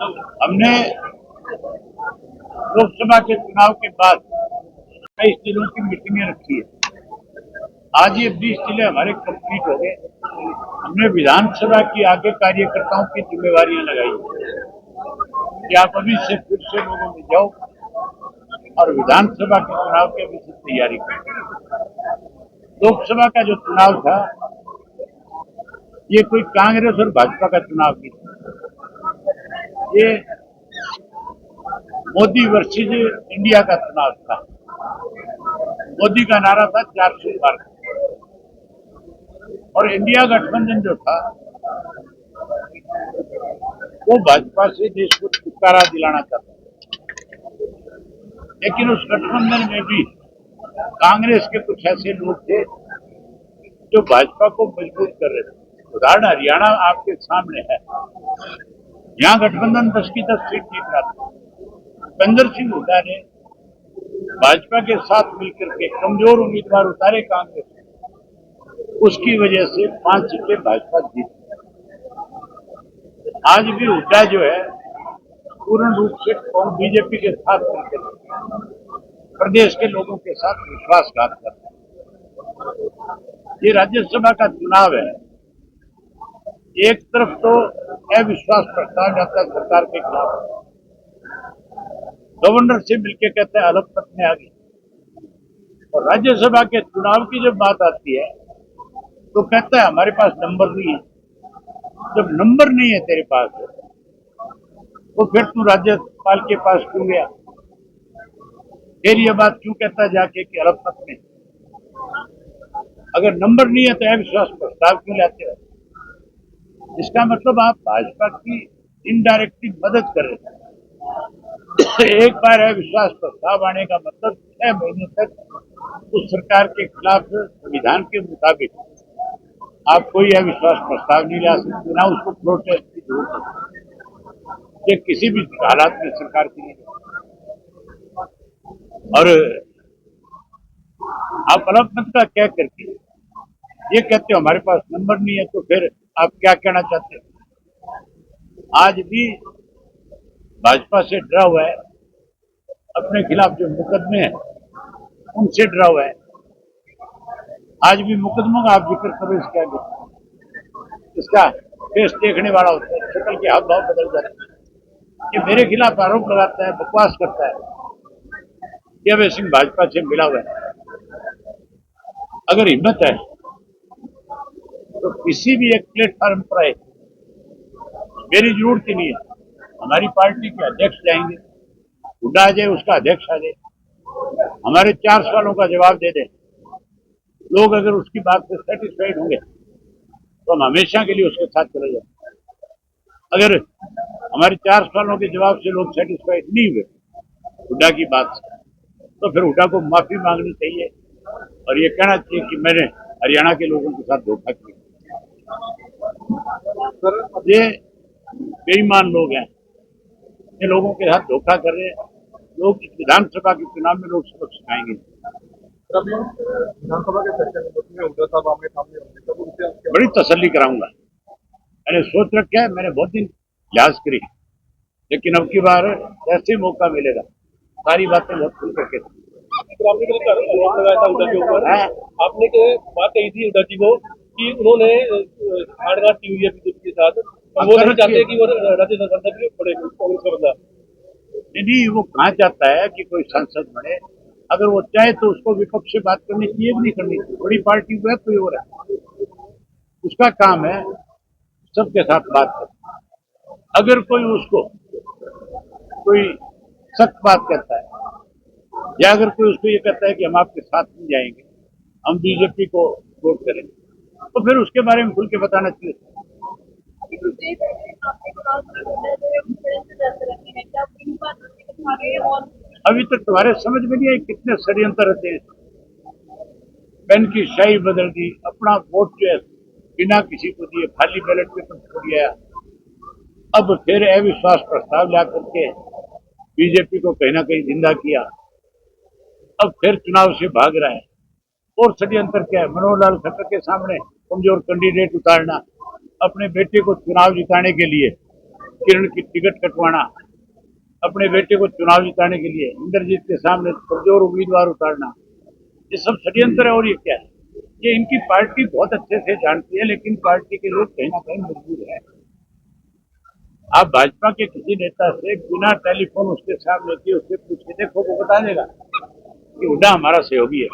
हमने लोकसभा के चुनाव के बाद 22 जिलों की मीटिंगें रखी है। आज ये 20 जिले हमारे कंप्लीट हो गए। हमने विधानसभा की आगे कार्यकर्ताओं की जिम्मेवारियां लगाई कि आप अभी से फिर से लोगों में जाओ और विधानसभा के चुनाव की अभी से तैयारी करो। लोकसभा का जो चुनाव था ये कोई कांग्रेस और भाजपा का चुनाव नहीं था, ये मोदी वर्सेज इंडिया का चुनाव था। मोदी का नारा था 400 पार, और इंडिया गठबंधन जो था वो भाजपा से देश को छुटकारा दिलाना चाहता था। लेकिन उस गठबंधन में भी कांग्रेस के कुछ ऐसे लोग थे जो भाजपा को मजबूत कर रहे थे। उदाहरण हरियाणा आपके सामने है। यहाँ गठबंधन 10 की 10 सीट जीत रहा था। भूपेंद्र सिंह हुड्डा ने भाजपा के साथ मिलकर के कमजोर उम्मीदवार उतारे कांग्रेस, उसकी वजह से 5 सीटें भाजपा जीत। आज भी हुड्डा जो है पूर्ण रूप से बीजेपी के साथ मिलकर प्रदेश के लोगों के साथ विश्वासघात करता है। ये राज्यसभा का चुनाव है। एक तरफ तो अविश्वास प्रस्ताव जाता है सरकार के खिलाफ, गवर्नर से मिलकर कहते हैं अलग पथ में आ गई, और राज्यसभा के चुनाव की जब बात आती है तो कहता है हमारे पास नंबर नहीं है। जब नंबर नहीं है तेरे पास तो फिर तू राज्यपाल के पास क्यों गया? फिर ये बात क्यों कहता है जाके कि अलग पथ में? अगर नंबर नहीं है तो अविश्वास प्रस्ताव क्यों लाते हो? इसका मतलब आप भाजपा की इनडायरेक्टली मदद कर रहे हैं। एक बार अविश्वास प्रस्ताव आने का मतलब 6 महीने तक उस सरकार के खिलाफ संविधान के मुताबिक आप कोई अविश्वास प्रस्ताव नहीं ला सकते, ना उसको प्रोटेस्ट की जरूरत है। ये किसी भी हालात में सरकार की नहीं। और आप अलग मत का कह करके ये कहते हो हमारे पास नंबर नहीं है, तो फिर आप क्या कहना चाहते हैं? आज भी भाजपा से डरा हुआ है, अपने खिलाफ जो मुकदमे हैं उनसे डरा हुआ है। आज भी मुकदमों का आप जिक्र करो, इसके आगे इसका फेस देखने वाला होता है, शक्ल के हाव भाव बदल जाते हैं। ये मेरे खिलाफ आरोप लगाता है, बकवास करता है। देवेंद्र सिंह भाजपा से मिला हुआ है। अगर हिम्मत है तो किसी भी एक प्लेटफॉर्म पर आए, मेरी जरूरत ही नहीं है। हमारी पार्टी के अध्यक्ष जाएंगे, हुड्डा आ जाए, उसका अध्यक्ष आ जाए, हमारे 4 सवालों का जवाब दे दे। लोग अगर उसकी बात से सेटिस्फाइड होंगे तो हम हमेशा के लिए उसके साथ चले जाएंगे। अगर हमारे 4 सवालों के जवाब से लोग सेटिस्फाइड नहीं हुए हुड्डा की बात से, तो फिर हुड्डा को माफी मांगनी चाहिए और ये कहना चाहिए कि मैंने हरियाणा के लोगों के साथ धोखा किया। ये बेईमान लोग हैं, ये लोगों के साथ धोखा कर रहे हैं। लोग विधानसभा के चुनाव में लोग सबक सिखाएंगे। विधानसभा के सेशन में हुड्डा साहब आमने सामने होंगे तब उनसे बड़ी तसल्ली कराऊंगा। मैंने सोच रखा है, मैंने बहुत दिन लिहाज करी, लेकिन अब की बार जैसे मौका मिलेगा सारी बातें बहुत खुल करके। आपने बात कही थी हुड्डा जी को कि उन्होंने छाड़गांठ की हुई है बीजेपी के साथ, वो नहीं चाहते कि वो राज्य संसद में पड़े कांग्रेस का बंदा। नहीं, वो कहाँ चाहता है कि कोई सांसद बने? अगर वो चाहे तो उसको विपक्ष से बात करनी चाहिए कि नहीं करनी चाहिए? बड़ी पार्टी को है, कोई हो रहा है, उसका काम है सबके साथ बात करना। अगर कोई उसको कोई सख्त बात कहता है या अगर कोई उसको ये कहता है कि हम आपके साथ नहीं जाएंगे, हम बीजेपी को वोट करेंगे, तो फिर उसके बारे में खुल के बताना चाहिए। अभी तक तुम्हारे समझ में नहीं आई कितने षड्यंत्र रहते हैं। पेन की शाही बदल दी, अपना वोट जो है बिना किसी को दिए खाली बैलेट पेपर छोड़ दिया। अब फिर अविश्वास प्रस्ताव ला करके बीजेपी को कहीं ना कहीं जिंदा किया। अब फिर चुनाव से भाग रहा है। और षड्यंत्र क्या है? मनोहर लाल खट्टर के सामने कमजोर कैंडिडेट उतारना, अपने बेटे को चुनाव जिताने के लिए किरण की टिकट कटवाना, अपने बेटे को चुनाव जिताने के लिए इंद्रजीत के सामने पुरजोर उम्मीदवार उतारना, ये सब षड्यंत्र है। और ये क्या है? ये इनकी पार्टी बहुत अच्छे से जानती है, लेकिन पार्टी के लोग कहीं ना कहीं मजबूर है। आप भाजपा के किसी नेता से बिना टेलीफोन उसके सामने किए उससे पूछे, देखो वो बता देगा कि हुड्डा हमारा सहयोगी है।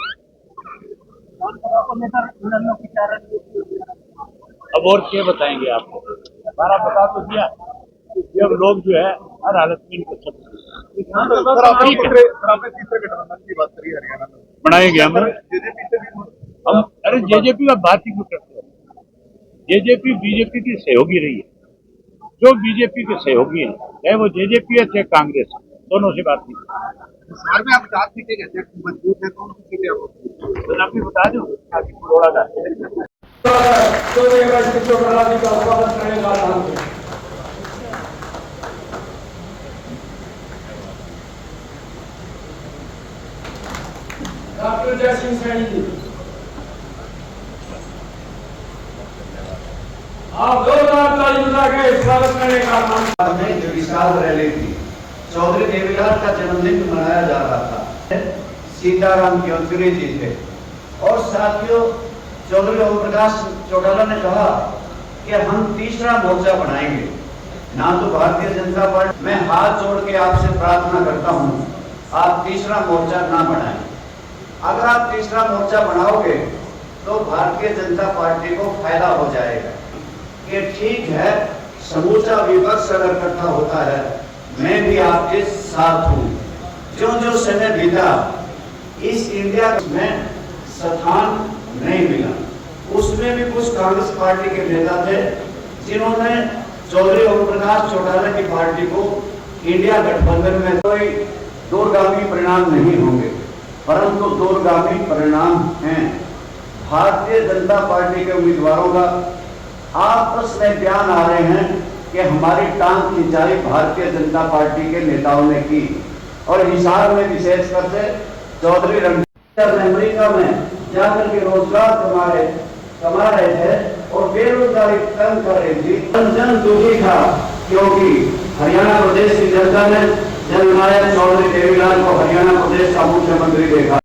अब और क्या बताएंगे आपको? हमारा बता तो दिया। जब लोग जो है हर हालत में इनको सब ठीक है। आपने तीसरे गठबंधन की बात करी हरियाणा में, बनाएंगे हम। जेजेपी से भी हम अरे जेजेपी का बात ही क्यों करते हैं? जेजेपी बीजेपी की सहयोगी रही है। जो बीजेपी के सहयोगी हैं, चाहे वो जेजेपी है चाहे कांग्रेस, दोनों से बात नहीं। बिहार में आप 4 सीटें कहते हैं मजबूत है, कौन सी सीटें आपको तो आप भी बता दो बड़ौदा का डॉक्टर जय सिंह सैनी जी, आप जोरदार ताली बजा के स्वागत करने का नाम में जो विशाल रैली थी, चौधरी देवीलाल का जन्मदिन मनाया जा रहा था। सीताराम चौधरी जी थे और साथियों चौधरी ओम प्रकाश चौटाला ने कहा कि हम तीसरा मोर्चा बनाएंगे ना। तो भारतीय जनता पार्टी, मैं हाथ जोड़ के आपसे प्रार्थना करता हूं, आप तीसरा मोर्चा ना बनाएं। अगर आप तीसरा मोर्चा बनाओगे तो भारतीय जनता पार्टी को फायदा हो जाएगा कि ठीक है, समूचा विपक्ष अगर इकट्ठा होता है, मैं भी आपके साथ हूं। जो जो समय बीता, इस इंडिया में स्थान नहीं मिला, उसमें भी कुछ कांग्रेस पार्टी के नेता थे जिन्होंने चौधरी ओम प्रकाश चौटाला की पार्टी को इंडिया गठबंधन में कोई दूरगामी परिणाम नहीं होंगे, परंतु दूरगामी परिणाम हैं। भारतीय जनता पार्टी के उम्मीदवारों का आपस में बयान आ रहे हैं कि हमारी टांग खिंचाई भारतीय जनता पार्टी के नेताओं ने की। और हिसार में विशेषकर से चौधरी रणजीत अमेरिका में जाकर के रोजगार कमा रहे थे और बेरोजगारी कम कर रही थी। जन दुखी था क्योंकि हरियाणा प्रदेश की जनता ने जननायक चौधरी देवीलाल को हरियाणा प्रदेश का मुख्यमंत्री देखा।